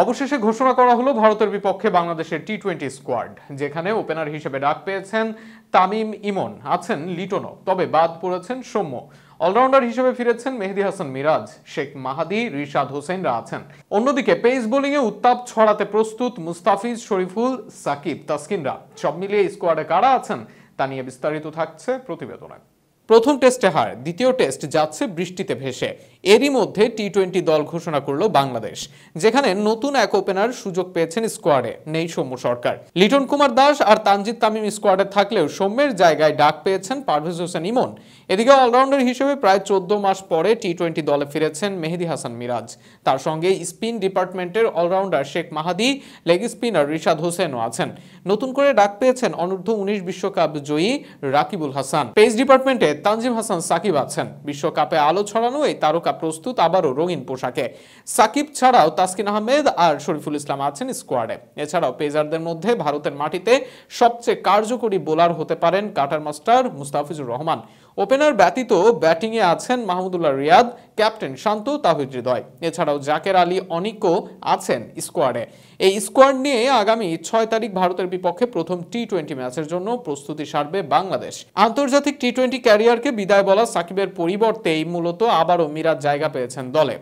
অবশেষে ঘোষণা করা হলো ভারতের বিপক্ষে বাংলাদেশের টি-20 স্কোয়াড, যেখানে ওপেনার হিসেবে ডাক পেয়েছেন তামিম ইমন, আছেন লিটনও, তবে বাদ পড়েছেন সৌম্য। অলরাউন্ডার হিসেবে ফিরেছেন মেহেদী হাসান মিরাজ, শেখ মাহাদি, রিশাদ হোসেনরা আছেন। অন্যদিকে পেস বোলিংয়ে উত্তাপ ছড়াতে প্রস্তুত মুস্তাফিজ, শরীফুল, সাকিব, তাসকিনরা। সব মিলিয়ে স্কোয়াডে কারা আছেন তা নিয়ে বিস্তারিত থাকছে প্রতিবেদনে। প্রথম টেস্টে হার, দ্বিতীয় টেস্ট যাচ্ছে বৃষ্টিতে ভেসে। এরই মধ্যে টি-20 দল ঘোষণা করলো বাংলাদেশ, যেখানে নতুন এক ওপেনার সুযোগ পেয়েছেন স্কোয়াডে। নেই সৌম্য সরকার। লিটন কুমার দাস আর তানজিদ তামিম স্কোয়াডে থাকলেও সৌম্যের জায়গায় ডাক পেয়েছেন পারভেজ হোসেন ইমন। এদিকে অলরাউন্ডার হিসেবে প্রায় 14 মাস পরে টি-20 দলে ফিরেছেন মেহেদী হাসান মিরাজ। তার সঙ্গে স্পিন ডিপার্টমেন্টের অলরাউন্ডার শেখ মাহাদি, লেগ স্পিনার রিশাদ হোসেনও আছেন। নতুন করে ডাক পেয়েছেন অনূর্ধ্ব-19 বিশ্বকাপ জয়ী রাকিবুল হাসান। পেস ডিপার্টমেন্টে তানজিম হাসান সাকিব আছেন। বিশ্বকাপে আলো ছড়ানো এই তারকা প্রস্তুত আবারও রঙিন পোশাকে। সাকিব ছাড়াও তাসকিন আহমেদ আর শরীফুল ইসলাম আছেন স্কোয়াডে। এছাড়াও পেসারদের মধ্যে ভারতের মাটিতে সবচেয়ে কার্যকরী বোলার হতে পারেন cutter master Mustafizur Rahman. Opener ব্যতীত ব্যাটিংয়ে আছেন মাহমুদুল্লাহ রিয়াদ, ক্যাপ্টেন শান্ত, তাহিদ হৃদয়। এছাড়াও জাকের আলী অনিকও আছেন স্কোয়াডে। এই স্কোয়াড নিয়ে আগামী 6 তারিখ ভারতের বিপক্ষে প্রথম টি-20 ম্যাচের জন্য প্রস্তুতি সারবে বাংলাদেশ। আন্তর্জাতিক টি-20 ক্যারিয়ারকে বিদায় বলা সাকিবের পরিবর্তেই মূলত আবারও মিরাজ জায়গা পেয়েছেন দলে।